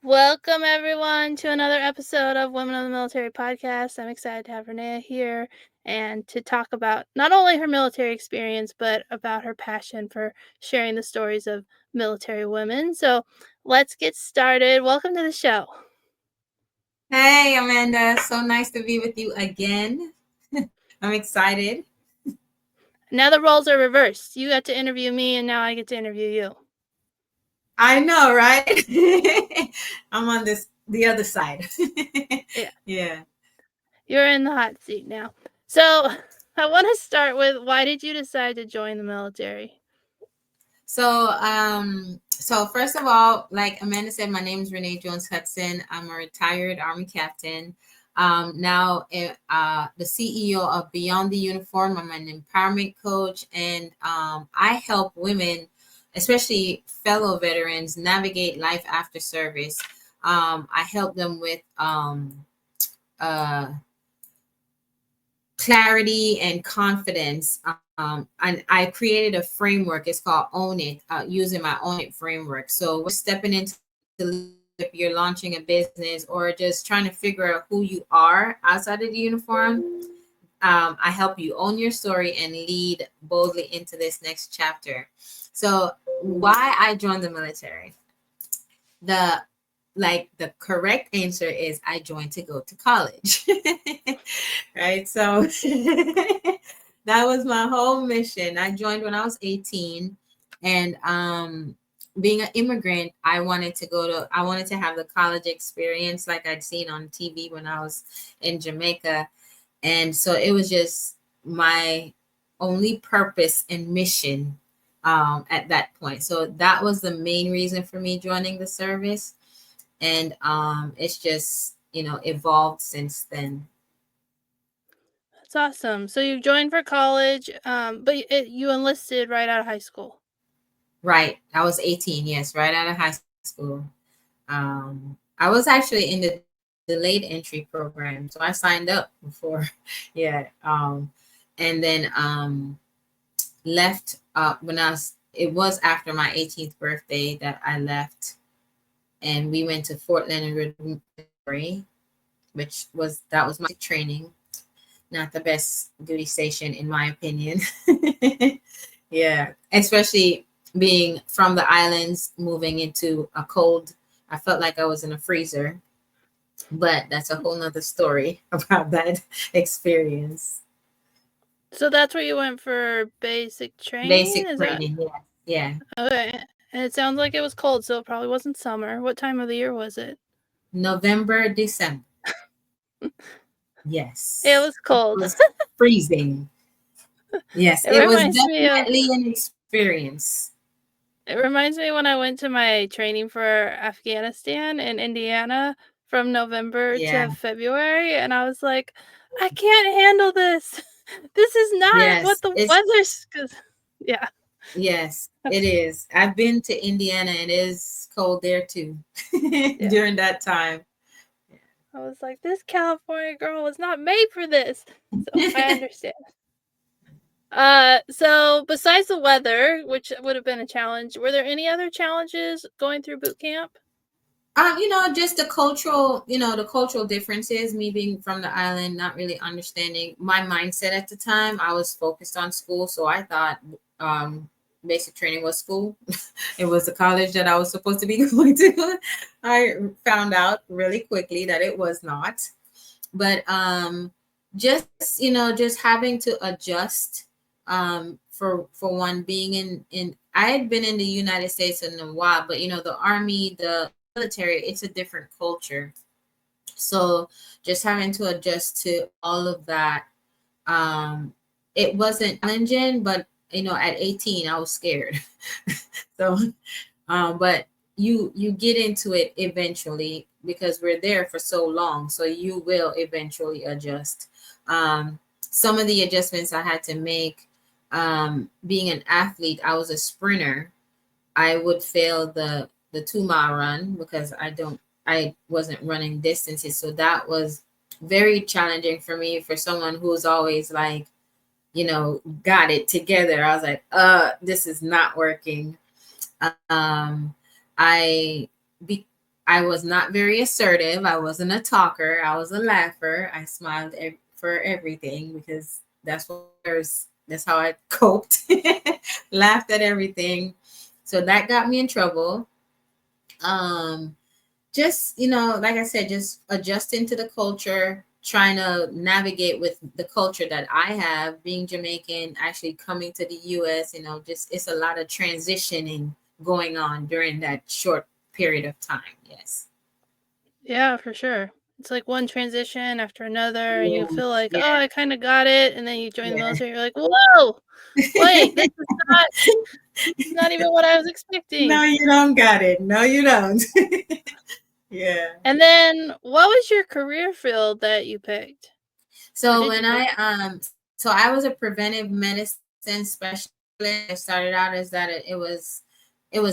Welcome, everyone, to another episode of Women of the Military podcast. I'm excited to have Renea here and to talk about not only her military experience, but about her passion for sharing the stories of military women. So let's get started. Welcome to the show. Hey, Amanda. So nice to be with you again. I'm excited. Now the roles are reversed. You got to interview me, and now I get to interview you. I know, right? I'm on the other side. Yeah. Yeah. You're in the hot seat now. So I want to start with, why did you decide to join the military? So first of all, like Amanda said, my name is Renea Jones Hudson. I'm a retired Army captain. The CEO of Beyond the Uniform. I'm an empowerment coach, and I help women, especially fellow veterans, navigate life after service. I help them with uh, clarity and confidence. And I created a framework. It's called Own It, using my Own It framework. So we're stepping into if you're launching a business or just trying to figure out who you are outside of the uniform. I help you own your story and lead boldly into this next chapter. So why I joined the military? The correct answer is I joined to go to college. Right? So that was my whole mission. I joined when I was 18, and being an immigrant, I wanted to have the college experience like I'd seen on TV when I was in Jamaica. And so it was just my only purpose and mission at that point. So that was the main reason for me joining the service. And it's just, evolved since then. That's awesome. So you joined for college, but you enlisted right out of high school. Right. I was 18, yes, right out of high school. I was actually in the delayed entry program. So I signed up before. Yeah. And then left it was after my 18th birthday that I left. And we went to Fort Leonard, that was my training. Not the best duty station in my opinion. Yeah, especially being from the islands, moving into a cold. I felt like I was in a freezer, but that's a whole nother story about that experience. So that's where you went for basic training? Basic Is that training, yeah. okay? And it sounds like it was cold, so it probably wasn't summer. What time of the year was it? November, December. It Yes, was it cold. was freezing. Yes, It it was reminds me of definitely an experience. it reminds me when I went to my training for Afghanistan in Indiana from November Yeah, to February, and I was like, I can't handle this. This is not what yes, the it's weather's. Cause, yeah. yes, it is. I've been to Indiana. It is cold there too Yeah. during that time. I was like, this California girl was not made for this. So I understand. So besides the weather, which would have been a challenge, were there any other challenges going through boot camp? Just the cultural differences, me being from the island, not really understanding my mindset at the time. I was focused on school, so I thought basic training was school. It was the college that I was supposed to be going to. I found out really quickly that it was not. But just having to adjust for one being in I had been in the United States in a while, but the army, the military, it's a different culture. So just having to adjust to all of that, it wasn't challenging, but at 18 I was scared. So but you get into it eventually because we're there for so long, so you will eventually adjust. Some of the adjustments I had to make, being an athlete, I was a sprinter. I would fail the 2 mile run because I wasn't running distances, so that was very challenging for me, for someone who's always like, got it together. I was like, this is not working. um I be I was not very assertive. I wasn't a talker. I was a laugher. I smiled for everything because that's how I coped. Laughed at everything. So that got me in trouble. Um, just, like I said, just adjusting to the culture, trying to navigate with the culture that I have, being Jamaican, actually coming to the US, just it's a lot of transitioning going on during that short period of time. Yes. Yeah, for sure. It's like one transition after another, and you Yeah. feel like, "Oh, Yeah. I kinda got it," and then you join the Yeah. military, you're like, "Whoa, wait, not this is not even what I was No, expecting." you don't got it. No, you don't. Yeah. And then what was your career field that you picked? Or So did when you pick? I was a preventive medicine specialist. I started out as that. It was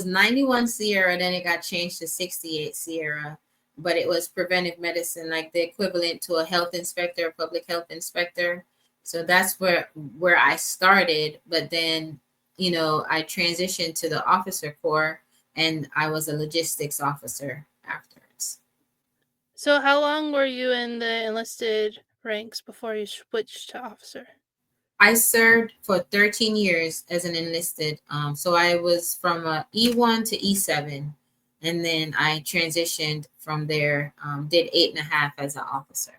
91 Sierra, then it got changed to 68 Sierra, but it was preventive medicine, like the equivalent to a health inspector, a public health inspector. So that's where I started, but then I transitioned to the officer corps, and I was a logistics officer afterwards. So how long were you in the enlisted ranks before you switched to officer? I served for 13 years as an enlisted. So I was from E1 to E7, and then I transitioned from there. Did 8.5 as an officer.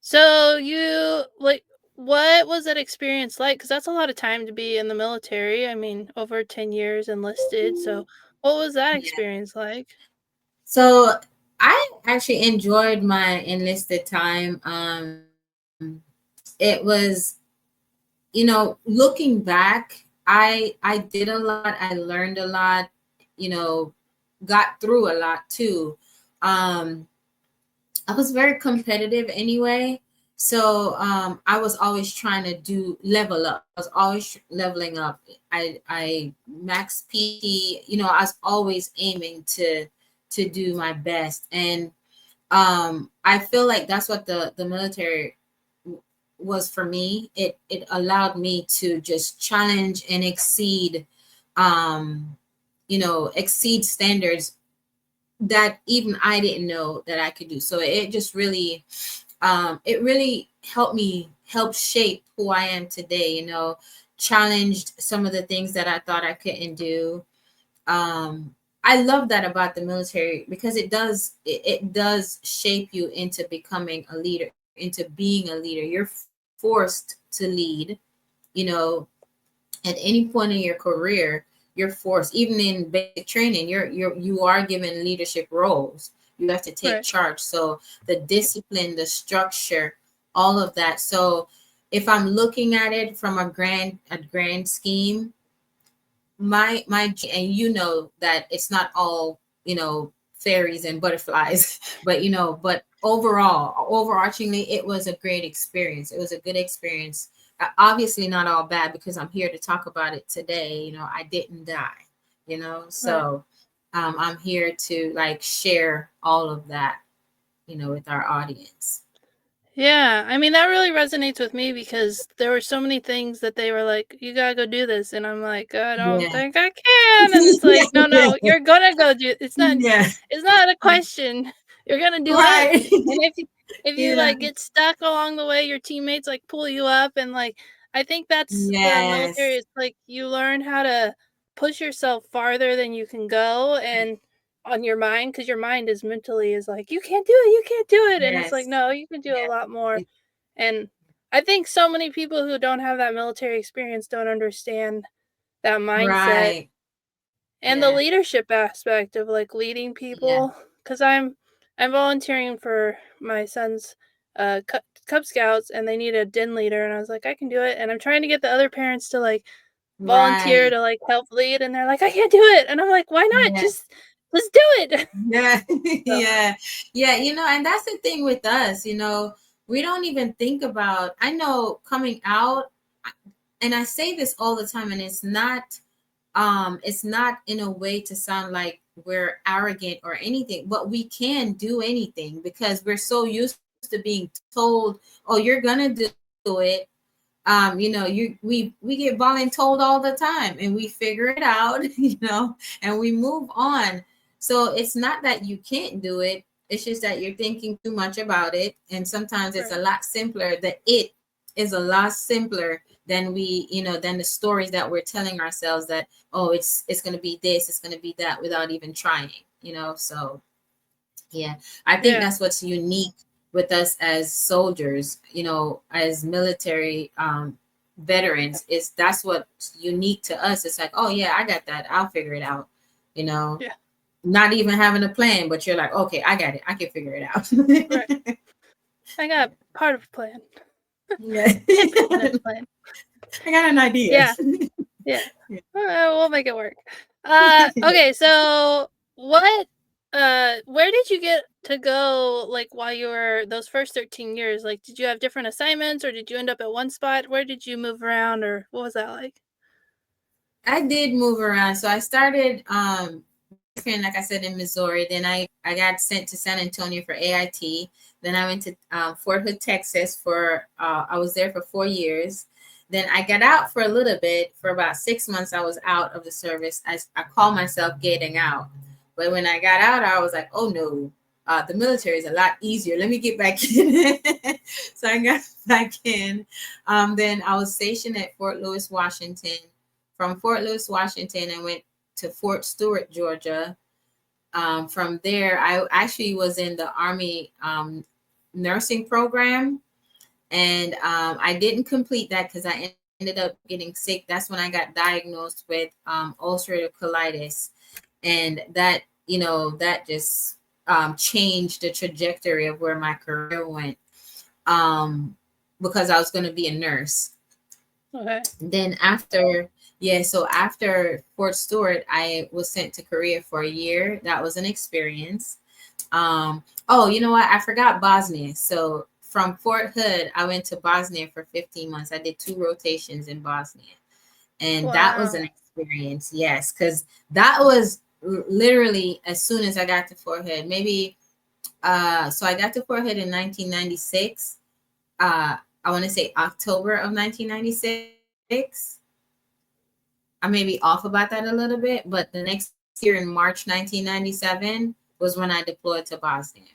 So you like what was that experience like? Because that's a lot of time to be in the military. I mean, over 10 years enlisted. So what was that Yeah. experience like? So I actually enjoyed my enlisted time. It was, looking back, I did a lot. I learned a lot. You know, got through a lot too. Um, I was very competitive anyway. So I was always trying to do level up. I was always leveling up. I max PT, I was always aiming to do my best. And I feel like that's what the military was for me. It allowed me to just challenge and um exceed standards that even I didn't know that I could do. So it really help shape who I am today, challenged some of the things that I thought I couldn't do. I love that about the military because it does shape you into becoming a leader, into being a leader. You're forced to lead, you know, at any point in your career. You're forced, even in basic training, you are given leadership roles. You have to take Right. charge. So the discipline, the structure, all of that. So if I'm looking at it from a grand scheme, my and that it's not all fairies and butterflies, but overarchingly, it was a great experience. It was a good experience. Obviously not all bad, because I'm here to talk about it today. I didn't die, Right. so I'm here to like share all of that, with our audience. Yeah, I mean, that really resonates with me because there were so many things that they were like, "You gotta go do this," and I'm like, "I don't Yeah. think I can," and it's like, "No, Yeah. no, you're gonna go do Yeah. it's not a question. You're gonna do it." Right. And if you Yeah. like get stuck along the way, your teammates like pull you up, and like I think that's the military. Yes. It's like you learn how to push yourself farther than you can go, and on your mind, because your mind is mentally is like, "You can't do it, you can't do it," and it's like, Yes. "No, you can do a Yeah. lot more." And I think so many people who don't have that military experience don't understand that mindset Right. and the Yeah. leadership aspect of, like, leading Yeah. people. Because I'm volunteering for my son's, Cub Scouts, and they need a den leader, and I was like, "I can do it," and I'm trying to get the other parents to, like, volunteer Right. to, like, help lead, and they're like, "I can't do it," and I'm like, "Why not? Yeah. Just do it." Yeah. So Yeah. Yeah. And that's the thing with us, we don't even think about, I know coming out, and I say this all the time, and it's not in a way to sound like we're arrogant or anything, but we can do anything because we're so used to being told, oh, you're gonna do it. We get voluntold all the time, and we figure it out, and we move on. So it's not that you can't do it. It's just that you're thinking too much about it. And sometimes it's a Right. lot simpler. The it is a lot simpler than we, than the stories that we're telling ourselves that, oh, it's gonna be this, it's gonna be that without even trying. So yeah, I think Yeah. that's what's unique with us as soldiers, as military veterans, is that's what's unique to us. It's like, oh yeah, I got that. I'll figure it out. You know, Yeah. not even having a plan, but you're like, okay, I got it. I can figure it Right. out. I got part of a plan. Yeah. Indefinite plan. I got an idea. Yeah. Yeah. Yeah. We'll make it work. Okay, so where did you get to go, like, while you were those first 13 years? Like, did you have different assignments, or did you end up at one spot? Where did you move around, or what was that like? I did move around. So I started like I said, in Missouri. Then I got sent to San Antonio for AIT. Then I went to Fort Hood, Texas for I was there for 4 years. Then I got out for a little bit. For about 6 months, I was out of the service. I call myself getting out. But when I got out, I was like, oh no, the military is a lot easier. Let me get back in. So I got back in. Then I was stationed at Fort Lewis, Washington. From Fort Lewis, Washington, I went to Fort Stewart, Georgia. From there, I actually was in the Army nursing program, and I didn't complete that because I ended up getting sick. That's when I got diagnosed with ulcerative colitis, and that just changed the trajectory of where my career went, um, because I was going to be a nurse. Okay. Then after, yeah, so after Fort Stewart, I was sent to Korea for a year. That was an experience. Oh, you know what? I forgot Bosnia. So from Fort Hood, I went to Bosnia for 15 months. I did 2 rotations in Bosnia. And that was Wow. an experience, yes, because that was literally as soon as I got to Fort Hood. Maybe, so I got to Fort Hood in 1996. I want to say October of 1996. I may be off about that a little bit, but the next year in March 1997 was when I deployed to Bosnia.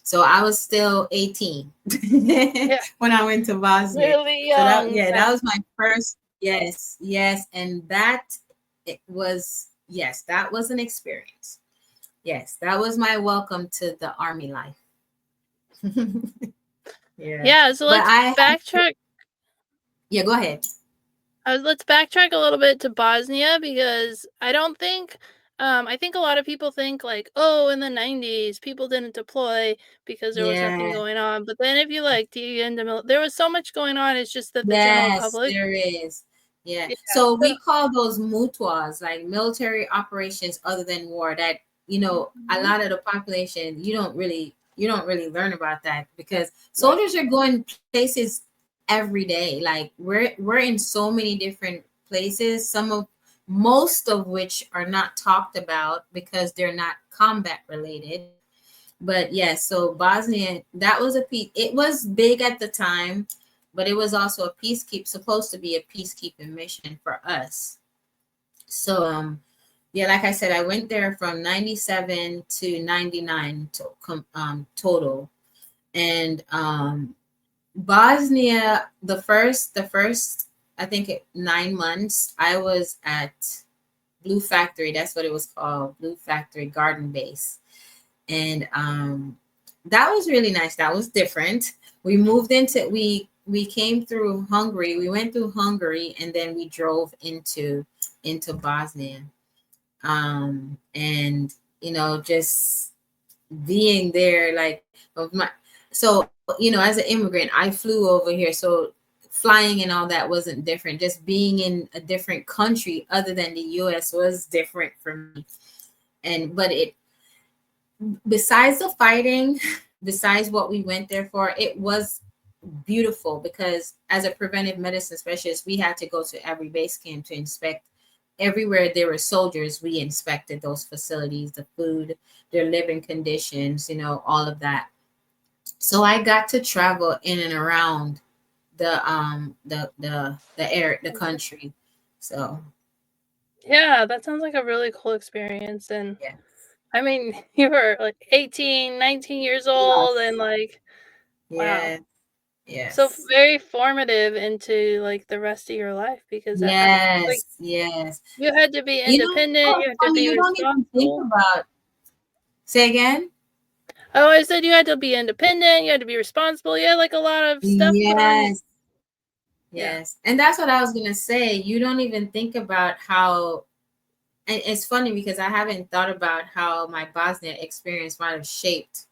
So I was still 18 Yeah. when I went to Bosnia. Really So that, young yeah, that then. was my first, yes, yes. And that it was, yes, that was an experience. Yes, that was my welcome to the Army life. Yeah. Yeah, so But let's I have, backtrack. yeah, go ahead. Let's backtrack a little bit to Bosnia, because I think a lot of people think, like, oh, in the 90s people didn't deploy because there was nothing Yeah. going on. But then if you like dig into there was so much going on. It's just that the general Yes, public. there is. Yeah. Yeah. So So, we call those mutuas, like military operations other than war, that, a mhm, lot of the population, you don't really learn about that, because right. soldiers are going places every day. Like we're in so many different places, most of which are not talked about because they're not combat related. But yes, so Bosnia, that was a piece. It was big at the time, but it was also a supposed to be a peacekeeping mission for us. So yeah, like I said, I went there from 97 to 99 total. And Bosnia, the first I think 9 months I was at Blue Factory. That's what it was called, Blue Factory Garden Base. And that was really nice. That was different. We came through Hungary. We went through Hungary, and then we drove into Bosnia. And just being there, like, of my so as an immigrant, I flew over here, so flying and all that wasn't different. Just being in a different country other than the US was different for me. And but it besides the fighting, besides what we went there for, it was beautiful, because as a preventive medicine specialist, we had to go to every base camp to inspect. Everywhere there were soldiers, we inspected those facilities, the food, their living conditions, all of that. So I got to travel in and around the country. So Yeah, that sounds like a really cool experience. And yeah. I mean, you were, like, 18, 19 years old and, Yes. like, wow. Yes. So Yes. very formative into, like, the rest of your life because that had to like, Yes. Yes. you had to be You know independent, you what's had to funny? be You don't even think responsible. about. Say again? I always said you had to be independent, you had to be responsible, you had, like, a lot of stuff put on you. Yes. Yeah, Yes. And that's what I was gonna say. You don't even think about how, and it's funny because I haven't thought about how my Bosnia experience might have shaped,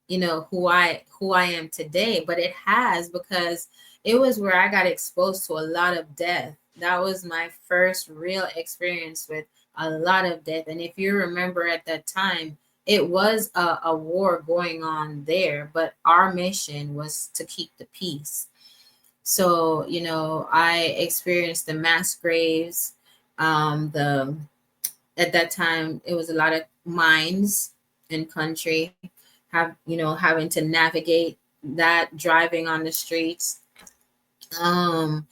who I am today, but it has, because it was where I got exposed to a lot of death. That was my first real experience with a lot of death. And if you remember at that time, it was a war going on there, but our mission was to keep the peace. So, I experienced the mass graves. The At that time, it was a lot of mines in country, having to navigate that, driving on the streets. um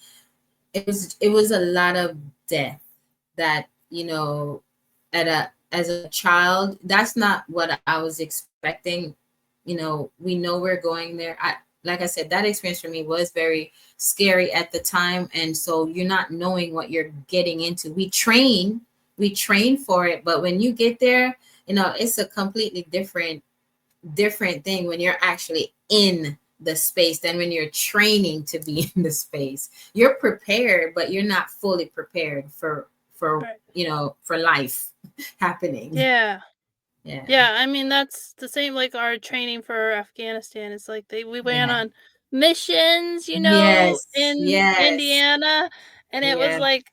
it was a lot of death that, at a as a child, that's not what I was expecting. We know we're going there. Like I said, that experience for me was very scary at the time, and so you're not knowing what you're getting into. We train for it, but when you get there, it's a completely different thing when you're actually in the space than when you're training to be in the space. You're prepared, but you're not fully prepared right. for life happening. Yeah. Yeah. Yeah, I mean, that's the same like our training for Afghanistan. It's like we went Yeah. on missions, Yes. in Yes. Indiana, and it was Yeah. like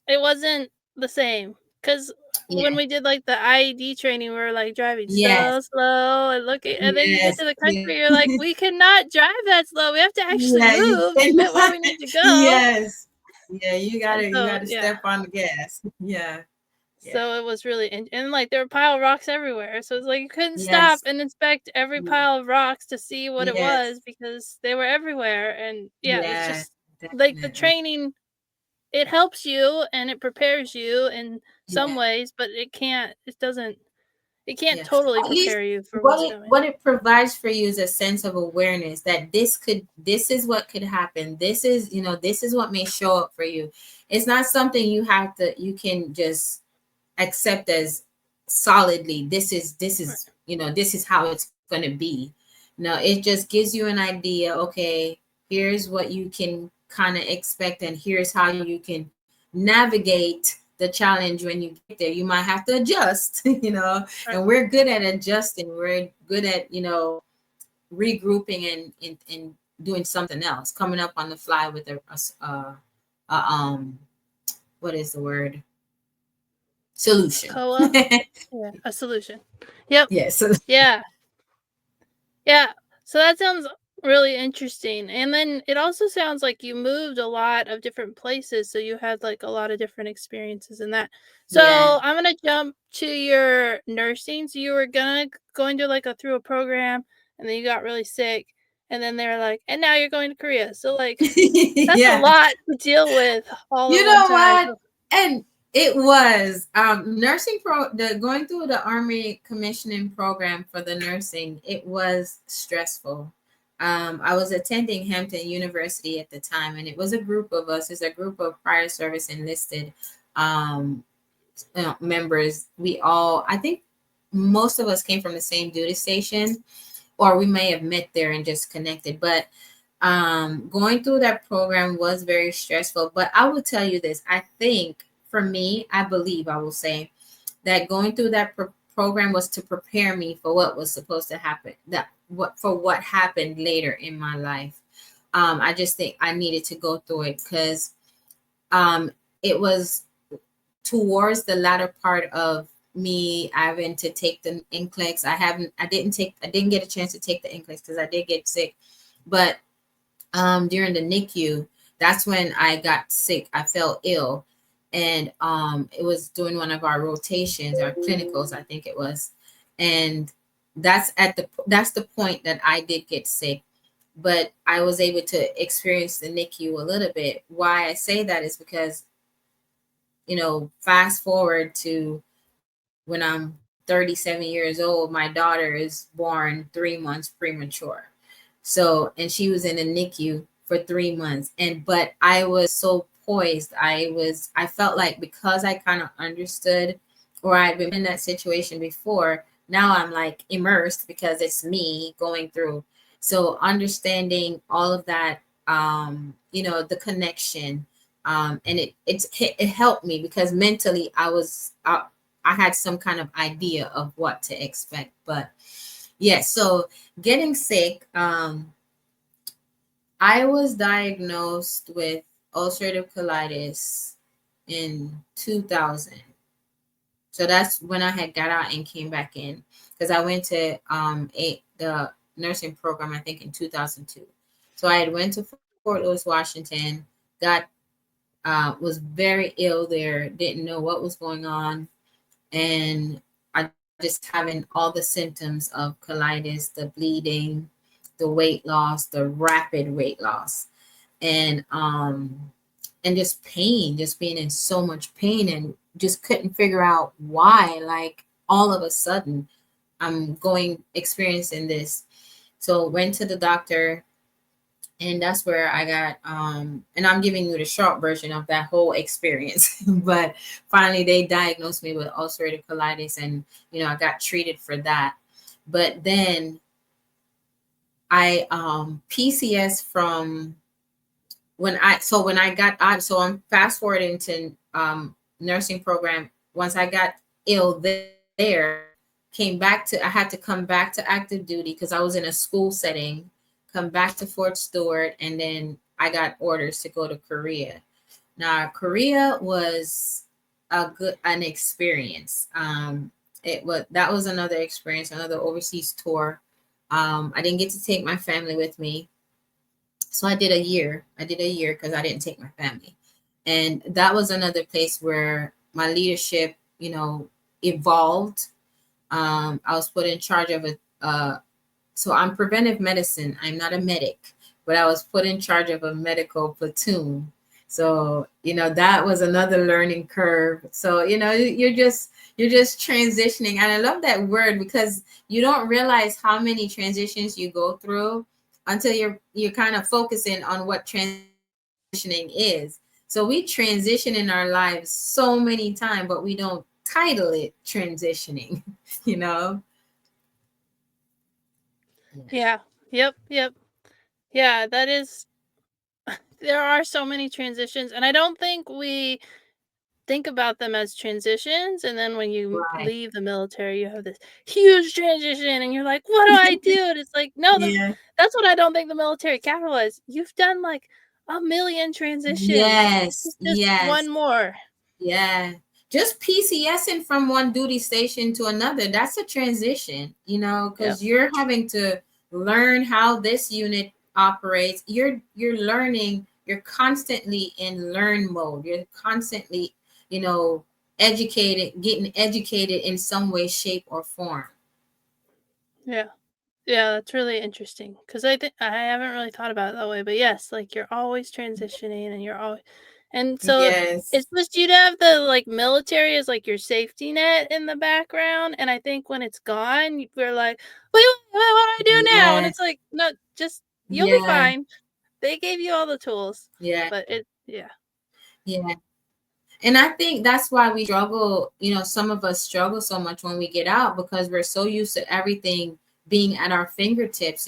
it wasn't the same because when Yeah. we did like the IED training, we were like driving Yes. so slow and looking, and then you get Yes. to the Yeah. country, you're like, we cannot drive that slow. We have to actually Yeah. You move to get where cannot. we need to go. Yes. Yeah. You And gotta you so, gotta yeah. step on the gas. Yeah. Yeah. So it was really and, like, there were pile of rocks everywhere, so it's like you couldn't stop Yes. and inspect every Yeah. pile of rocks to see what it Yes. was because they were everywhere, and, yeah, it's Yeah. just like, the Definitely. training, it helps you and it prepares you in some Yeah. ways, but it can't Yeah. totally At least prepare you for what what's it coming. what it provides for you is a sense of awareness that this is what could happen. This is what may show up for you. It's not something you can just accept as solidly. This is how it's going to be. No, it just gives you an idea. Okay, here's what you can kind of expect, and here's how you can navigate the challenge when you get there. You might have to adjust, Right, and we're good at adjusting. We're good at regrouping and doing something else, coming up on the fly with a what is the word, a solution. COA? Yeah, a solution. Yep, Yes. yeah. Yeah, so that sounds really interesting. And then it also sounds like you moved a lot of different places, so you had like a lot of different experiences in that. Yeah. So I'm gonna jump to your nursing. So you were going to like a through a program, and then you got really sick, and then they were like, and now you're going to Korea. So like that's a Yeah. lot to deal with all at You one know time. what? And it was nursing the going through the Army commissioning program for the nursing. It was stressful. I was attending Hampton University at the time, and it was a group of us. It's a group of prior service enlisted um, members. I think most of us came from the same duty station, or we may have met there and just connected. But going through that program was very stressful. But I will tell you this: I think for me, I believe I will say that going through that program was to prepare me for what was supposed to happen. What happened later in my life. I just think I needed to go through it because um, it was towards the latter part of me having to take the NCLEX. I didn't get a chance to take the NCLEX because I did get sick. But during the NICU, that's when I got sick. I fell ill, and it was during one of our rotations, our clinicals, I think it was, and that's the point that I did get sick. But I was able to experience the NICU a little bit. Why I say that is because fast forward to when I'm 37 years old, my daughter is born 3 months premature. So, and she was in the NICU for 3 months. And, but I was so poised. I felt like because I kind of understood, or I'd been in that situation before, now I'm like immersed because it's me going through. So, understanding all of that, the connection, and it helped me because mentally I had some kind of idea of what to expect. But yeah, so getting sick, I was diagnosed with ulcerative colitis in 2000. So that's when I had got out and came back in because I went to the nursing program, I think in 2002. So I had went to Fort Lewis, Washington, got was very ill there, didn't know what was going on, and I just having all the symptoms of colitis, the bleeding, the weight loss, the rapid weight loss, and just pain, just being in so much pain, and just couldn't figure out why. Like all of a sudden, I'm going experiencing this. So went to the doctor, and that's where I got and I'm giving you the short version of that whole experience. But finally they diagnosed me with ulcerative colitis, and I got treated for that. But then I PCS from when I got out. So I'm fast forwarding to nursing program. Once I got ill there, I had to come back to active duty because I was in a school setting, come back to Fort Stewart, and then I got orders to go to Korea. Now, Korea was an experience. That was another experience, another overseas tour. I didn't get to take my family with me, so I did a year. I did a year because I didn't take my family, and that was another place where my leadership, evolved. I was put in charge of so I'm preventive medicine. I'm not a medic, but I was put in charge of a medical platoon. So, that was another learning curve. So, you're just transitioning. And I love that word because you don't realize how many transitions you go through until you're kind of focusing on what transitioning is. So we transition in our lives so many times, but we don't title it transitioning, you know? Yeah. Yep. Yep. Yeah, that is there are so many transitions, and I don't think we think about them as transitions, and then when you Right. leave the military, you have this huge transition, and you're like, "What do I do?" And it's like, no, Yeah. that's what I don't think the military capitalized. You've done, like, a million transitions. This Yes. is just one Yes. more. Yeah. Just PCSing from one duty station to another, that's a transition, Yep. because you're having to learn how this unit operates. You're learning, you're constantly in learn mode. You're constantly, you know, getting educated in some way, shape, or form. Yeah. Yeah, that's really interesting because I think I haven't really thought about it that way, but yes, like, you're always transitioning and you're always and so Yes. it's just you'd have the, like, military as, like, your safety net in the background, and I think when it's gone, we're like, wait, what do I do now?" And Yeah. it's like, "No, just you'll be Yeah. fine. They gave you all the tools." Yeah. But it yeah. Yeah. And I think that's why we struggle, some of us struggle so much when we get out because we're so used to everything being at our fingertips,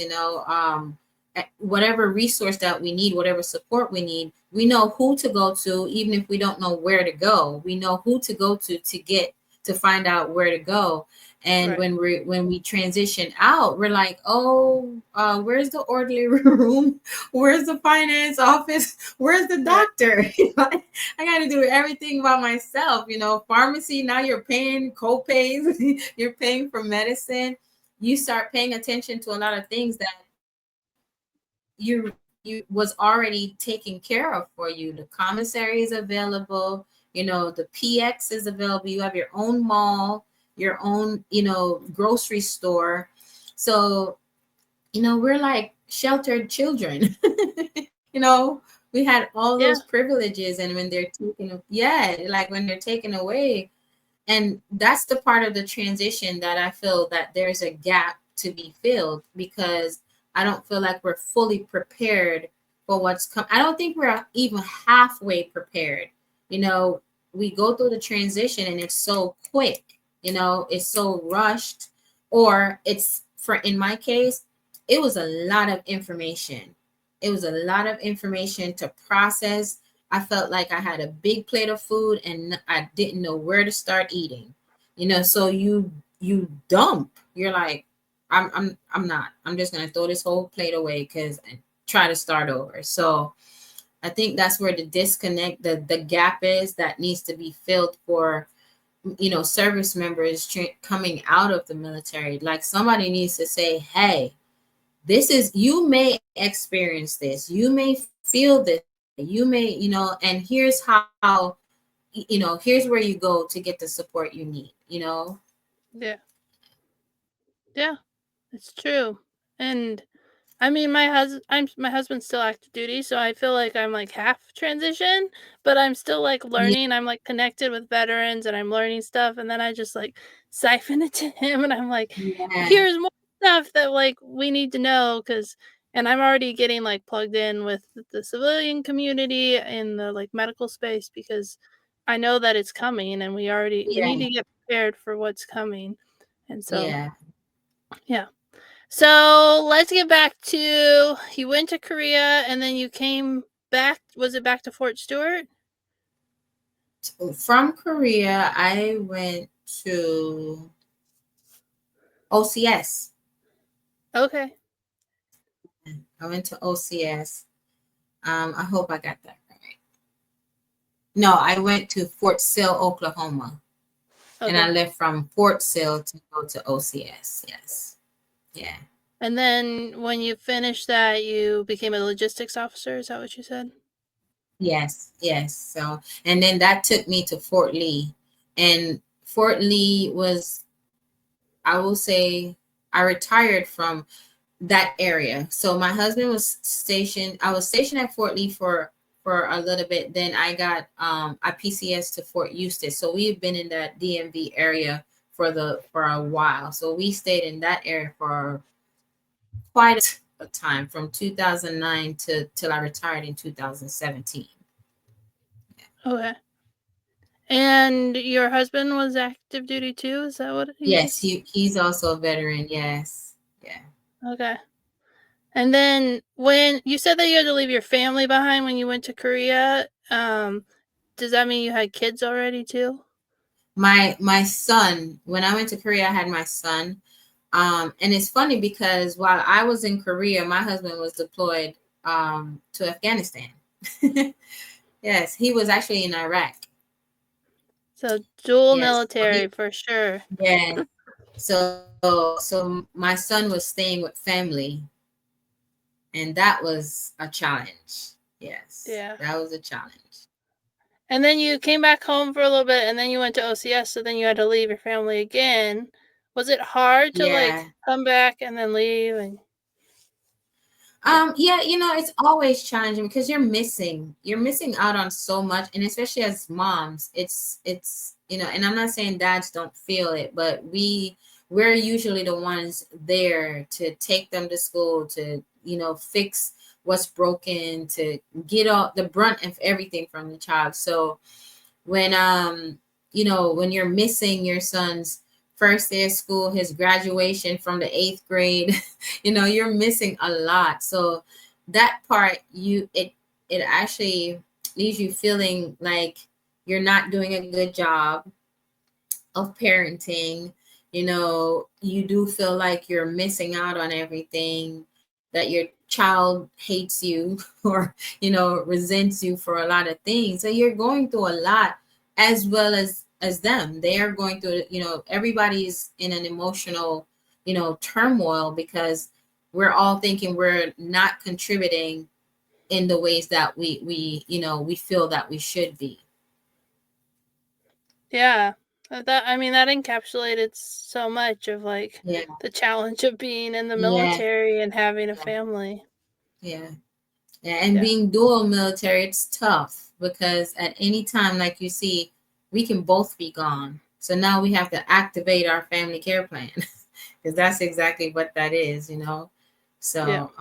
whatever resource that we need, whatever support we need, we know who to go to, even if we don't know where to go. We know who to go to find out where to go. And Right. when we transition out, we're like, oh, where's the orderly room? Where's the finance office? Where's the Right. doctor? I got to do everything by myself. Pharmacy, now you're paying co-pays, you're paying for medicine. You start paying attention to a lot of things that you was already taken care of for you. The commissary is available, the PX is available. You have your own mall, your own, grocery store. So, we're like sheltered children. you know, we had all Yeah. those privileges, and when they're taken, yeah, like when they're taken away, and that's the part of the transition that I feel that there's a gap to be filled, because I don't feel like we're fully prepared for what's come. I don't think we're even halfway prepared. You know, we go through the transition and it's so quick, you know, it's so rushed, or it's, for in my case, it was a lot of information. It was a lot of information to process. I felt like I had a big plate of food and I didn't know where to start eating. You know, so you dump. You're like, I'm not. I'm just gonna throw this whole plate away because I try to start over. So I think that's where the disconnect, the gap is that needs to be filled for, you know, service members coming out of the military. Like somebody needs to say, hey, this is, you may experience this, you may feel this way, you may, you know, and here's how, you know, here's where you go to get the support you need, you know. Yeah. Yeah. It's true. And I mean, my husband's still active duty, so I feel like I'm like half transition, but I'm still like Yeah, learning. I'm like connected with veterans and I'm learning stuff, and then I just like siphon it to him, and I'm like, yeah, here's more stuff that like we need to know, because and I'm already getting like plugged in with the civilian community in the like medical space, because I know that it's coming and we need yeah, to get prepared for what's coming. And so yeah. yeah. So let's get back to, you went to Korea and then you came back. Was it back to Fort Stewart? From Korea, I went to OCS. Okay. I went to OCS. I hope I got that right. No, I went to Fort Sill, Oklahoma, and I Okay. left from Fort Sill to go to OCS. Yes. Yeah. And then when you finished that, you became a logistics officer. Is that what you said? Yes, yes. So, and then that took me to Fort Lee. And Fort Lee was, I will say, I retired from that area. So my husband was stationed, I was stationed at Fort Lee for a little bit. Then I got I PCS to Fort Eustis. So we've been in that DMV area for a while. So we stayed in that area for quite a time, from 2009 to till I retired in 2017. Okay. And your husband was active duty too? Is that what you Yes, just? he's also a veteran. Yes. Yeah. Okay. And then when you said that you had to leave your family behind when you went to Korea, does that mean you had kids already too? My son, when I went to Korea, I had my son. And it's funny because while I was in Korea, my husband was deployed to Afghanistan. Yes, he was actually in Iraq. So dual Yes. So military for sure. yeah. So my son was staying with family, and that was a challenge. Yes, Yeah. that was a challenge. And then you came back home for a little bit and then you went to OCS, so then you had to leave your family again. Was it hard to like Yeah. come back and then leave and yeah. Yeah, you know, it's always challenging because you're missing out on so much, and especially as moms, it's you know, and I'm not saying dads don't feel it, but we're usually the ones there to take them to school, to, you know, fix what's broken, to get all the brunt of everything from the child. So when you know, when you're missing your son's first day of school, his graduation from the 8th grade, you know, you're missing a lot. So that part, it actually leaves you feeling like you're not doing a good job of parenting. You know, you do feel like you're missing out on everything, that your child hates you or, you know, resents you for a lot of things. So you're going through a lot, as well as them. They are going through, you know, everybody's in an emotional, you know, turmoil, because we're all thinking we're not contributing in the ways that we you know, we feel that we should be. Yeah. That I mean that encapsulated so much of like Yeah, the challenge of being in the yeah, military and having a yeah, family. yeah. Yeah, and Yeah. being dual military, it's tough because at any time, like you see, we can both be gone. So now we have to activate our family care plan because that's exactly what that is, you know. Yeah. So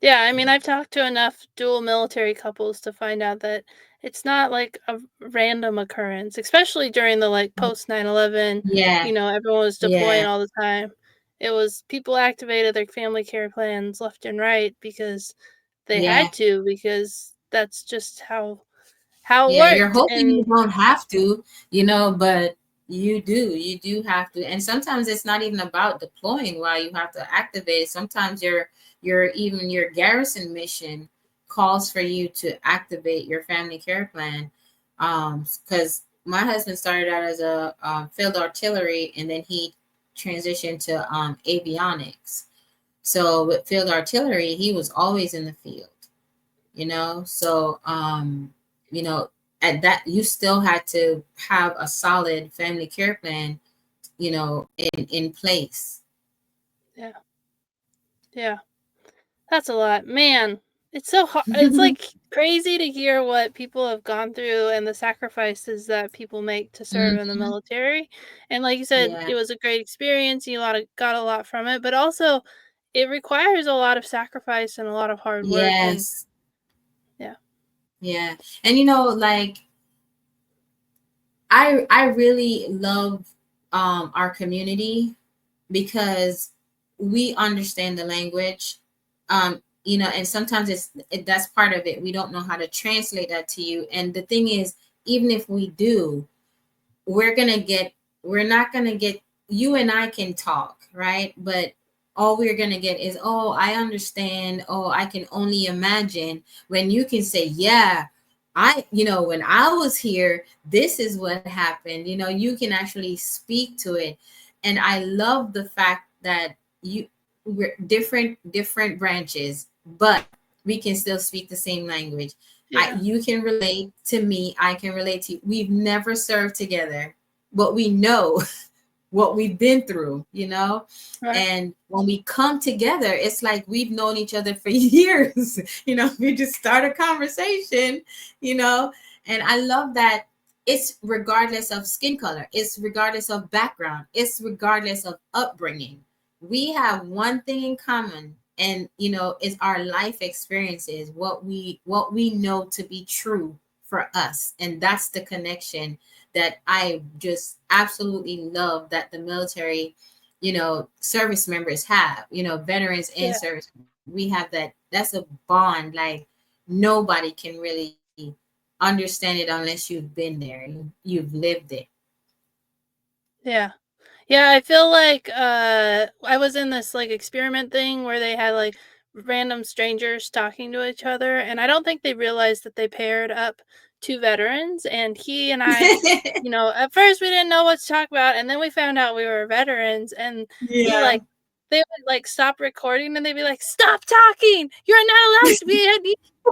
Yeah, I mean, I've talked to enough dual military couples to find out that it's not like a random occurrence, especially during the like post 9/11, yeah, everyone was deploying yeah, all the time. It was people activated their family care plans left and right because they had yeah. to, because that's just how it Yeah, you're worked. hoping you And don't have to, you know, but you do have to. And sometimes it's not even about deploying while you have to activate it. Sometimes your garrison mission calls for you to activate your family care plan. Because my husband started out as a field artillery, and then he transitioned to avionics. So with field artillery, he was always in the field, you know. So you know, at that, you still had to have a solid family care plan, you know, in place. yeah, yeah. That's a lot. Man, it's so hard. It's like crazy to hear what people have gone through and the sacrifices that people make to serve in the Hmm. military. And like you said, Yeah, it was a great experience. You got a lot from it, but also it requires a lot of sacrifice and a lot of hard work. And yes, yeah, yeah. And you know, like, I really love our community because we understand the language. You know, and sometimes that's part of it. We don't know how to translate that to you. And the thing is, even if we do, we're gonna get we're not gonna get, you and I can talk, right? But all we're gonna get is, oh, I understand, oh, I can only imagine. When you can say, yeah, I, you know, when I was here, this is what happened, you know, you can actually speak to it. And I love the fact that you we're different branches, but we can still speak the same language. yeah, You can relate to me, I can relate to you. We've never served together, but we know what we've been through, you know? right, And when we come together, it's like we've known each other for years. You know, we just start a conversation, you know? And I love that it's regardless of skin color, it's regardless of background, it's regardless of upbringing. We have one thing in common, and you know, it's our life experiences, what we know to be true for us. And that's the connection that I just absolutely love that the military, you know, service members have, you know, veterans and yeah, service. We have that. That's a bond. Like, nobody can really understand it unless you've been there. You've lived it. yeah. Yeah, I feel like, I was in this, like, experiment thing where they had, like, random strangers talking to each other, and I don't think they realized that they paired up 2 veterans, and he and I, at first we didn't know what to talk about, and then we found out we were veterans, and he, Yeah. like they would, like, stop recording, and they'd be like, "Stop talking! You're not allowed to be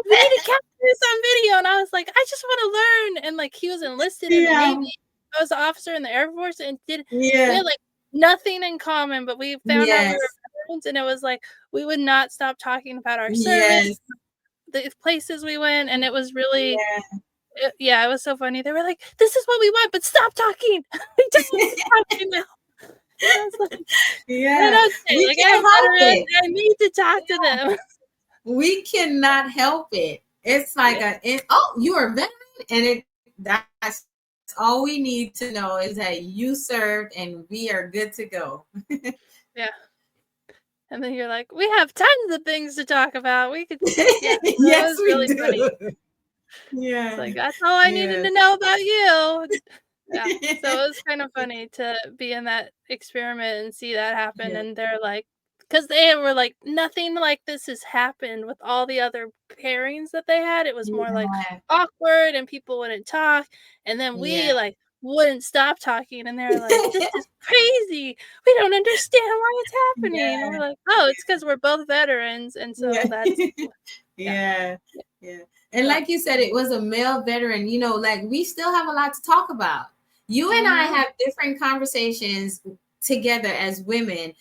we need to capture this on video," and I was like, "I just wanna learn," and, like, he was enlisted in the Yeah. Navy. I was an officer in the Air Force and did we Yeah. had, like, nothing in common, but we found out we were Yes. veterans, and it was like, we would not stop talking about our service, Yes. the places we went, and it was really Yeah. yeah, it was so funny. They were like, "This is what we want, but stop talking. We don't want to talk right now." And I was like, "I don't Yeah. know what to say, We like, I have can't help veterans, it. I need to talk to them." We cannot help it. It's like Yeah, oh, you're a veteran, and that's all we need to know is that you served and we are good to go. yeah, and then you're like, "We have tons of things to talk about, we could." Yeah, so it Yes, was we really funny. do. It's Yeah. like, "That's all I needed to Yes. know about you." Yeah, so it was kind of funny to be in that experiment and see that happen, Yeah. and they're like, because they were like, "Nothing like this has happened with all the other pairings that they had." It was more, like, Yeah. awkward and people wouldn't talk, and then Yeah. we, like, wouldn't stop talking, and they're like, "This is crazy. We don't understand why it's happening." And we're Yeah. like, "Oh, it's because 'cause we're both veterans," and so Yeah. that's yeah, Yeah. yeah, Yeah. And so like you said, it was a male veteran, you know, like, we still have a lot to talk about. You and I mhm, have different conversations together as women,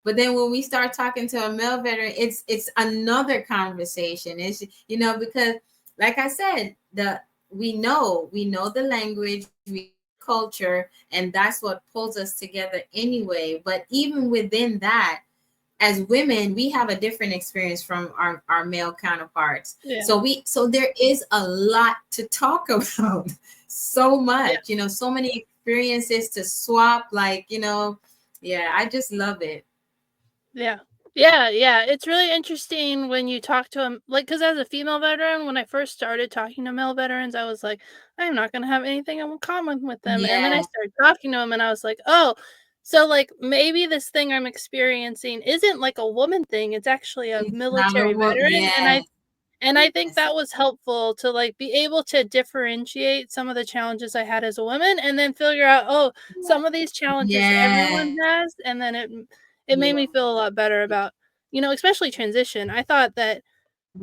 but then when we start talking to a male veteran, it's another conversation. It's, you know, because like I said, the we know the language, we culture, and that's what pulls us together anyway. But even within that, as women, we have a different experience from our male counterparts. Yeah. So there is a lot to talk about. So Yeah. much, so many experiences to swap, yeah, I just love it. Yeah. Yeah, yeah, it's really interesting when you talk to them, like, because as a female veteran, when I first started talking to male veterans, I was like, "I'm not gonna have anything in common with them," and then I Yeah, started talking to them, and I was like, "Oh, so, like, maybe this thing I'm experiencing isn't, like, a woman thing, it's actually a it's not a military what. veteran," Yes, and I think yes, that was helpful to, like, be able to differentiate some of the challenges I had as a woman and then figure out, "Oh, some of these challenges yeah, everyone has," and then it made yeah, me feel a lot better about, especially transition. I thought that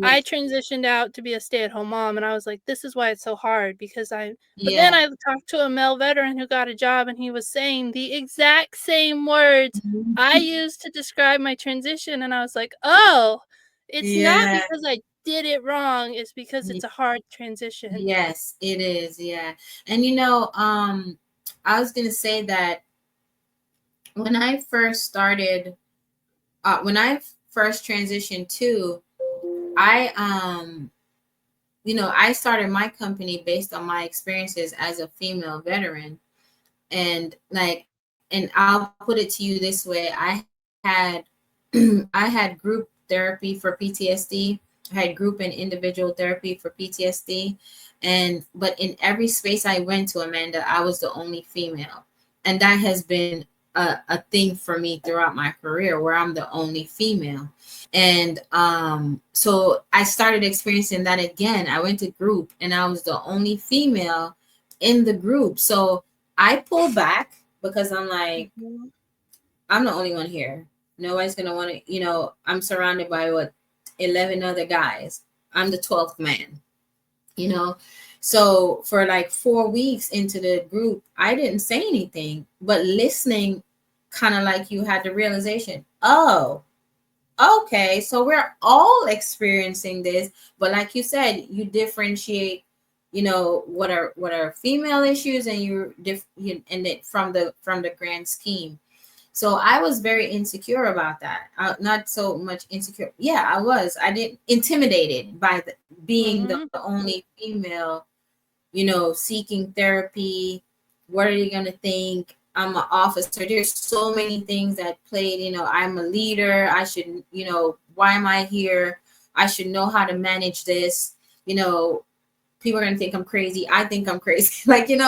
I yes, transitioned out to be a stay-at-home mom, and I was like, "This is why it's so hard," because but then yeah. I talked to a male veteran who got a job, and he was saying the exact same words I Mhm. used to describe my transition, and I was like, "Oh, it's not Yeah, because I did it wrong, it's because it's a hard transition." yes, it is. Yeah. And I was going to say that when I first started, when I first transitioned too, I, I started my company based on my experiences as a female veteran. And I'll put it to you this way. I had, I had group therapy for PTSD. I had group and individual therapy for PTSD. But in every space I went to, Amanda, I was the only female. And that has been a thing for me throughout my career where I'm the only female. And so I started experiencing that again. I went to group and I was the only female in the group. So I pulled back because I'm like, Mhm. I'm the only one here. Nobody's gonna want to, I'm surrounded by 11 other guys. I'm the 12th man, you know. So for like 4 weeks into the group, I didn't say anything, but listening, kind of like you had the realization, oh, okay, so we're all experiencing this, but like you said, you differentiate, what are female issues, and and it from the grand scheme. So I was very insecure about that. Not so much insecure. Yeah, I was. I didn't intimidated by being the Mhm. only female, seeking therapy. What are you going to think? I'm an officer. There's so many things that played. I'm a leader. I should, why am I here? I should know how to manage this. People are going to think I'm crazy. I think I'm crazy.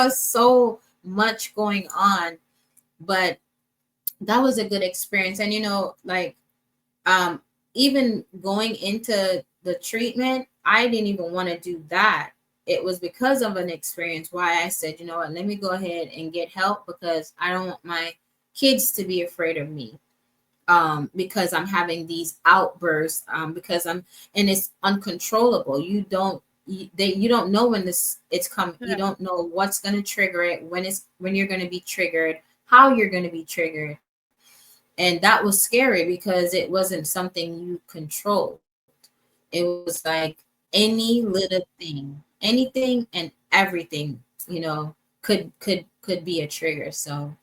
So much going on. But that was a good experience. And, um, even going into the treatment, I didn't even want to do that. It was because of an experience why I said, you know what, let me go ahead and get help because I don't want my kids to be afraid of me. Because I'm having these outbursts, because and it's uncontrollable. You don't know when it's coming. You Yeah. don't know what's going to trigger it, when you're going to be triggered, how you're going to be triggered. And that was scary because it wasn't something you controlled. It was like any little thing, anything and everything, could be a trigger. So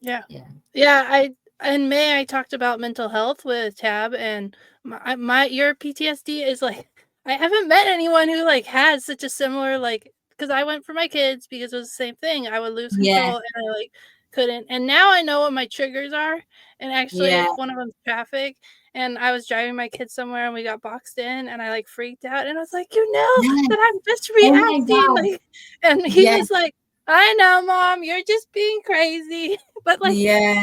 Yeah. yeah. Yeah, in May, I talked about mental health with Tab, and your PTSD is like I haven't met anyone who, like, has such a similar, like, because I went for my kids because it was the same thing. I would lose Yeah, control, and I, like, couldn't, and now I know what my triggers are, and actually, yeah, one of them's traffic, and I was driving my kids somewhere, and we got boxed in, and I, like, freaked out, and I was like, "You know yeah. that I'm just Oh my reacting," god. like, and he Yeah, was like, "I know, mom, you're just being crazy." But, like,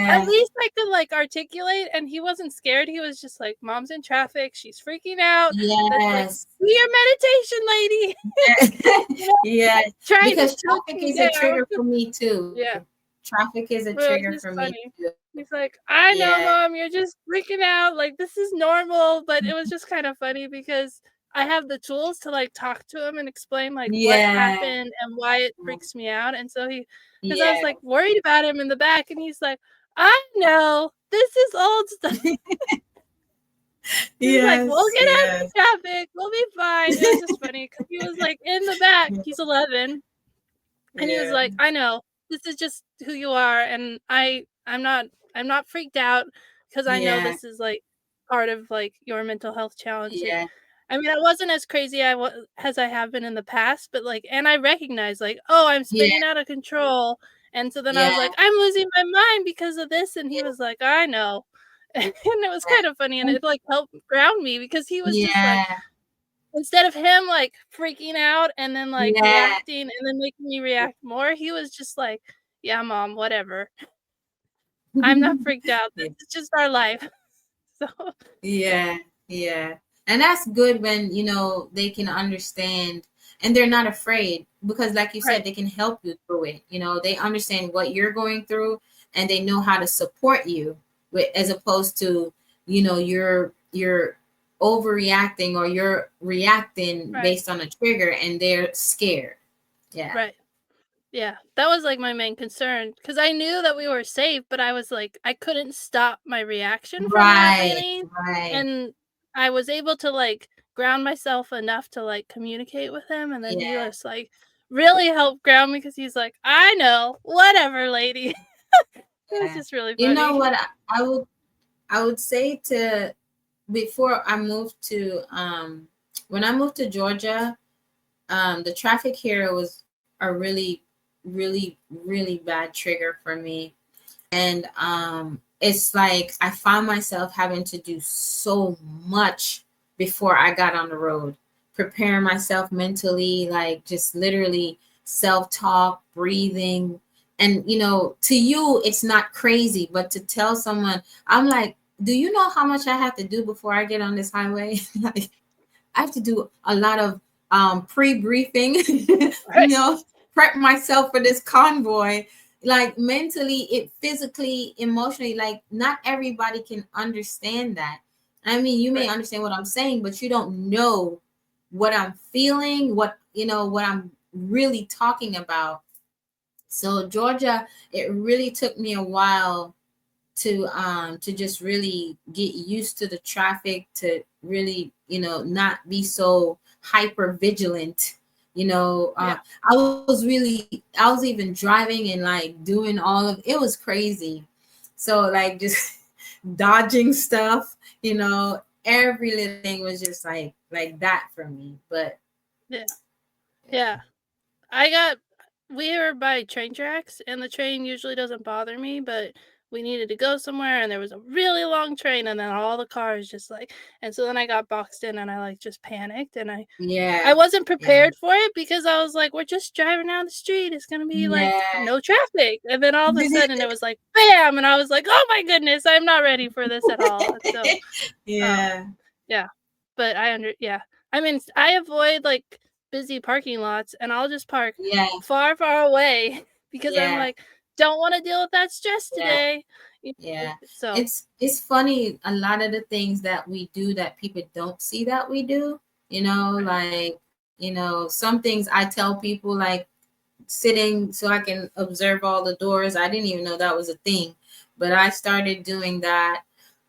at yeah, least I could, like, articulate, and he wasn't scared, he was just like, "Mom's in traffic, she's freaking out." That's like, yes. "Do your meditation, lady." You know, Yeah, trying to because choke traffic me is a down. trigger for me too. Yeah, Traffic is a well, it was trigger just for me funny. too. He's like, "I know, Yeah, mom, you're just freaking out, like, this is normal," but it was just kinda funny because I have the tools to, like, talk to him and explain, like, what yeah, happened and why it freaks me out, and so because I was, yeah. like, worried about him in the back, and he's like, "I know, this is old stuff." He's like, "We'll Yes, get out of the yes. traffic, we'll be fine." It was just funny because he was, like, in the back, he's 11, and he was Yeah. like, "I know." this is just who you are, and I'm not freaked out because I know Yeah, this is, like, part of, like, your mental health challenge. Like, yeah, I mean, I wasn't as crazy as I have been in the past, but, like, and I recognize, like, "Oh, I'm yeah, spinning out of control," and so then I yeah, was like, "I'm losing my mind because of this," and he yeah, was like, "I know." And it was kind of funny, and it, like, helped ground me because he was just like, yeah, instead of him, like, freaking out and then, like, yeah, reacting and then making me react more, he was just like, "Yeah, mom, whatever. I'm not freaked out. yeah. This is just our life." So Yeah, yeah. And that's good when, they can understand and they're not afraid because like you right, said, they can help you through it. They understand what you're going through and they know how to support you with as opposed to, you're overreacting or you're reacting right, based on a trigger and they're scared. Yeah. right. Yeah, that was, like, my main concern because I knew that we were safe, but I was like, I couldn't stop my reaction from Right, happening, right. and I was able to, like, ground myself enough to, like, communicate with him, and then he Yeah, was, like, really helped ground me because he's like, "I know, whatever, lady." It was yeah. just really You know funny. what I would say to before I moved to when I moved to Georgia, the traffic here was a really, really, really bad trigger for me. And it's like I found myself having to do so much before I got on the road, preparing myself mentally, like just literally self-talk, breathing. And to you it's not crazy, but to tell someone, I'm like, do you know how much I have to do before I get on this highway? Like, I have to do a lot of pre-briefing, Right, prep myself for this convoy, like mentally, it physically, emotionally. Like not everybody can understand that. I mean, you may right, understand what I'm saying, but you don't know what I'm feeling, what I'm really talking about. So Georgia, it really took me a while to just really get used to the traffic, to really not be so hyper vigilant. yeah, I was even driving and like doing all of it was crazy. So like just dodging stuff, every little thing was just like that for me. But yeah, yeah. I got we were by train tracks, and the train usually doesn't bother me, but we needed to go somewhere, and there was a really long train, and then all the cars just, like, and so then I got boxed in, and I, like, just panicked, and I yeah, wasn't yeah, prepared for it because I was like, "We're just driving down the street, it's gonna be, like, yeah. no traffic," and then all of a sudden, it was like, "Bam!" And I was like, "Oh my goodness, I'm not ready for this at all," and so, um Yeah, yeah, but yeah. I mean, I avoid, like, busy parking lots, and I'll just park yeah, far, far away because I'm yeah, like, "Don't wanna deal with that stress yeah. today." You know? Yeah. So It's funny a lot of the things that we do that people don't see that we do, right, like, some things I tell people like sitting so I can observe all the doors. I didn't even know that was a thing, but I started doing that.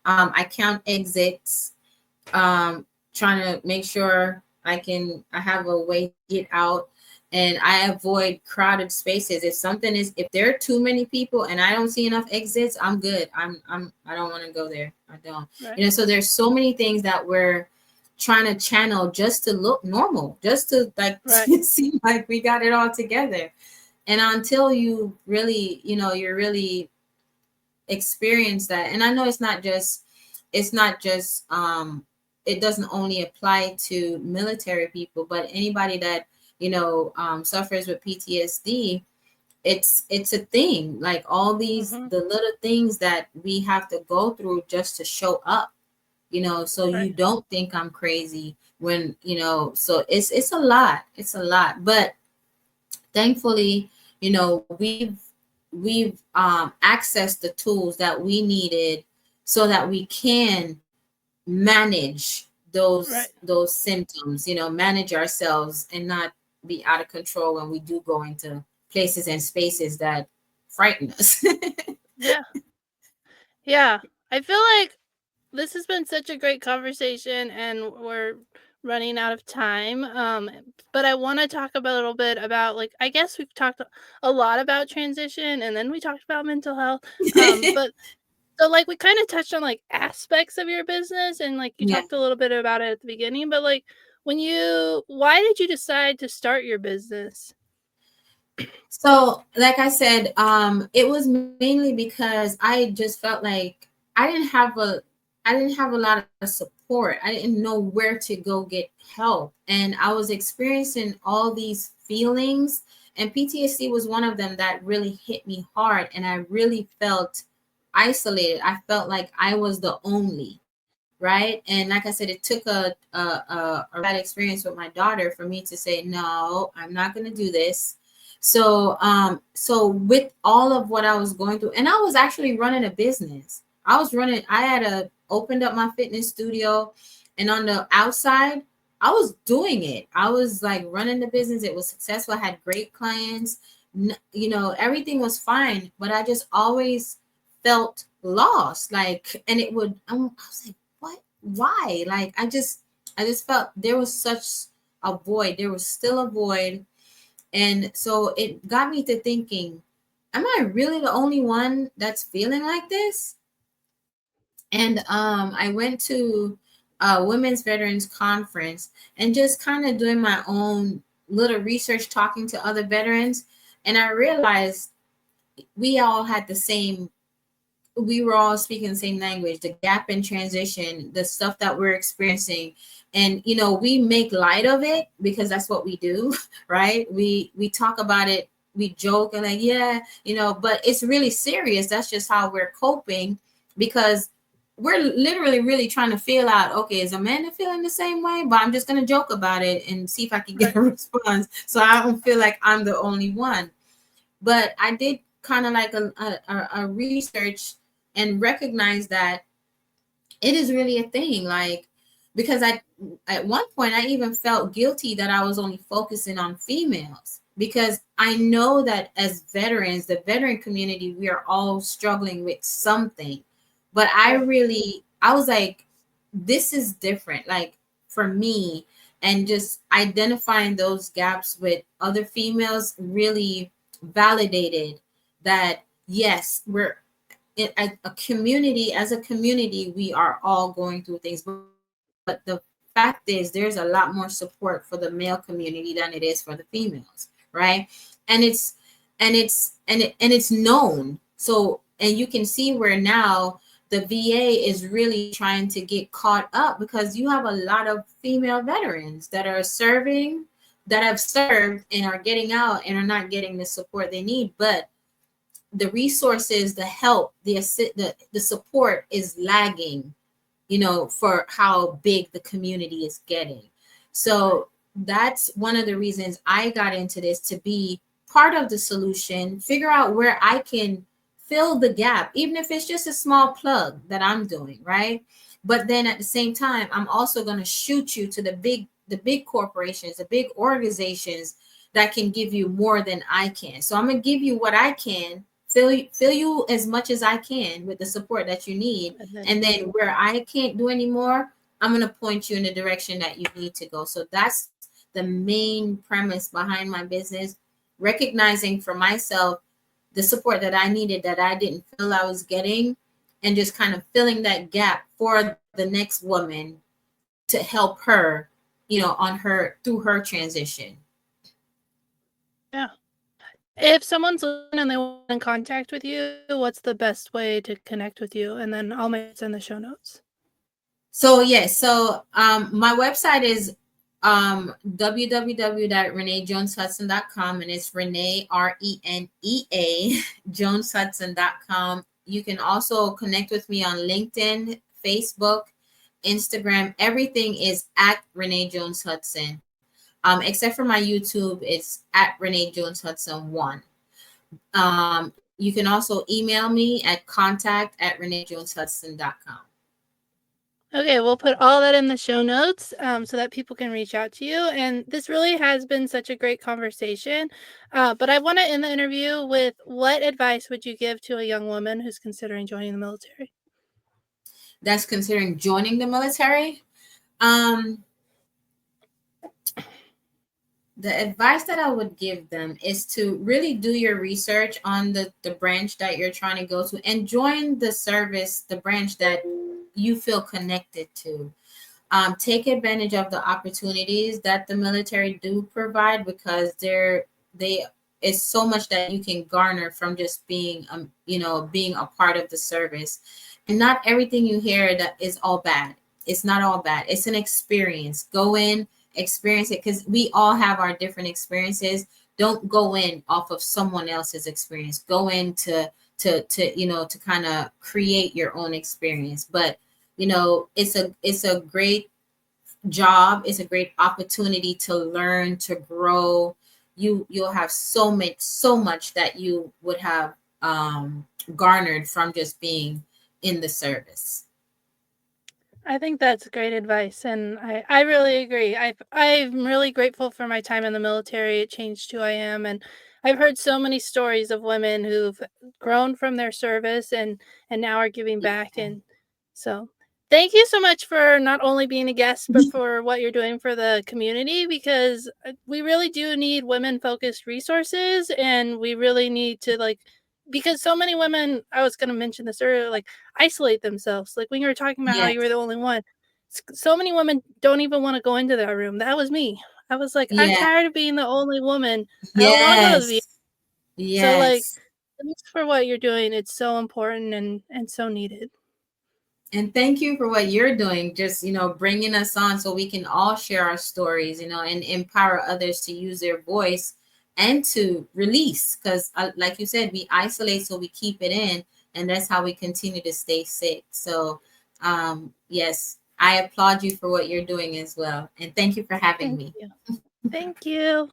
I count exits, um, trying to make sure I have a way to get out, and I avoid crowded spaces. If there are too many people and I don't see enough exits, I'm good. I don't want to go there. I don't. right, So there's so many things that we're trying to channel just to look normal, just to like right, seem like we got it all together. And until you really, you're really experience that. And I know it's not just it doesn't only apply to military people, but anybody that suffers with PTSD. It's a thing, like all these mhm, the little things that we have to go through just to show up, so right, you don't think I'm crazy when so it's a lot, but thankfully, we've accessed the tools that we needed so that we can manage those right. those symptoms, manage ourselves and not be out of control when we do go into places and spaces that frighten us. Yeah, yeah. I feel like this has been such a great conversation, and running out of time. But I want to talk a little bit about, like, I guess we've talked a lot about transition, and then we talked about mental health. But so, like, we kind of touched on like aspects of your business, and like you Yeah. talked a little bit about it at the beginning. But like, why did you decide to start your business? So, like I said, it was mainly because I just felt like I didn't have a I didn't have a lot of support. I didn't know where to go get help. And I was experiencing all these feelings, and PTSD was one of them that really hit me hard, and I really felt isolated. I felt like I was the only, right? And like I said, it took a bad experience with my daughter for me to say, no, I'm not going to do this. So with all of what I was going through, and I was actually running a business. I had opened up my fitness studio, and on the outside, I was doing it. I was like running the business. It was successful. I had great clients. Everything was fine, but I just always felt lost. Like, and I was like, what? Why? Like, I just felt there was such a void. There was still a void. And so it got me to thinking, am I really the only one that's feeling like this? And I went to a women's veterans conference and just kind of doing my own little research, talking to other veterans. And I realized we all had the same we were all speaking the same language, the gap in transition, the stuff that we're experiencing. And we make light of it because that's what we do. Right? We talk about it, we joke and like, yeah, but it's really serious. That's just how we're coping, because we're literally really trying to feel out, okay, is Amanda feeling the same way? But I'm just going to joke about it and see if I can get Right. a response, so I don't feel like I'm the only one. But I did kind of like a research and recognize that it is really a thing. Like, because at one point I even felt guilty that I was only focusing on females, because I know that as veterans, the veteran community, we are all struggling with something. But Right. I was like, this is different, like, for me. And just identifying those gaps with other females really validated that, yes, we're in a community. As a community, we are all going through things. But the fact is, there's a lot more support for the male community than it is for the females, right? And it's known. So, and you can see where now the VA is really trying to get caught up, because you have a lot of female veterans that are serving, that have served and are getting out and are not getting the support they need. But the resources, the help, the support is lagging, for how big the community is getting. Right. So that's one of the reasons I got into this, to be part of the solution, figure out where I can fill the gap, even if it's just a small plug that I'm doing, right? But then at the same time, I'm also going to shoot you to the big corporations, the big organizations that can give you more than I can. So I'm going to give you what I can, fill you as much as I can with the support that you need. And then And then where I can't do anymore, I'm going to point you in the direction that you need to go. So that's the main premise behind my business, recognizing for myself the support that I needed that I didn't feel I was getting, and just kind of filling that gap for the next woman to help her, on her through her transition. yeah. If someone's listening and they want in contact with you, what's the best way to connect with you? And then I'll make it in the show notes. So yes, my website is www.reneajoneshudson.com, and it's Renee, Renea joneshudson.com. You can also connect with me on LinkedIn, Facebook, Instagram. Everything is at Renee Jones Hudson. Except for my YouTube, it's at Renee Jones Hudson 1. You can also email me at contact@reneajoneshudson.com. Okay, we'll put all that in the show notes so that people can reach out to you. And this really has been such a great conversation. But I want to end the interview with, what advice would you give to a young woman who's considering joining the military? That's considering joining the military. Um, The advice that I would give them is to really do your research on the branch that you're trying to go to, and join the service, the branch that you feel connected to. Take advantage of the opportunities that the military do provide, because they is so much that you can garner from just being being a part of the service. And not everything you hear that is all bad. It's not all bad. It's an experience. Go in, experience it, because we all have our different experiences. Don't go in off of someone else's experience. Go in to kind of create your own experience. But it's a great job. It's a great opportunity to learn, to grow. You'll have so much that you would have garnered from just being in the service. I think that's great advice, and I really agree. I'm really grateful for my time in the military. It changed who I am, and I've heard so many stories of women who've grown from their service and now are giving back. And so, thank you so much for not only being a guest, but for what you're doing for the community, because we really do need women focused resources, and we really need to like because so many women. I was going to mention this earlier, like isolate themselves. Like when you were talking about how you were Yes, the only one, so many women don't even want to go into that room. That was me. I was like, I'm yeah, tired of being the only woman. I don't want to go to the. yes, So like, yes. thanks for what you're doing. It's so important and so needed. And thank you for what you're doing, just bringing us on so we can all share our stories, and empower others to use their voice and to release, because like you said, we isolate, so we keep it in, and that's how we continue to stay sick. So yes, I applaud you for what you're doing as well, and thank you for having Thank me. you. Thank you.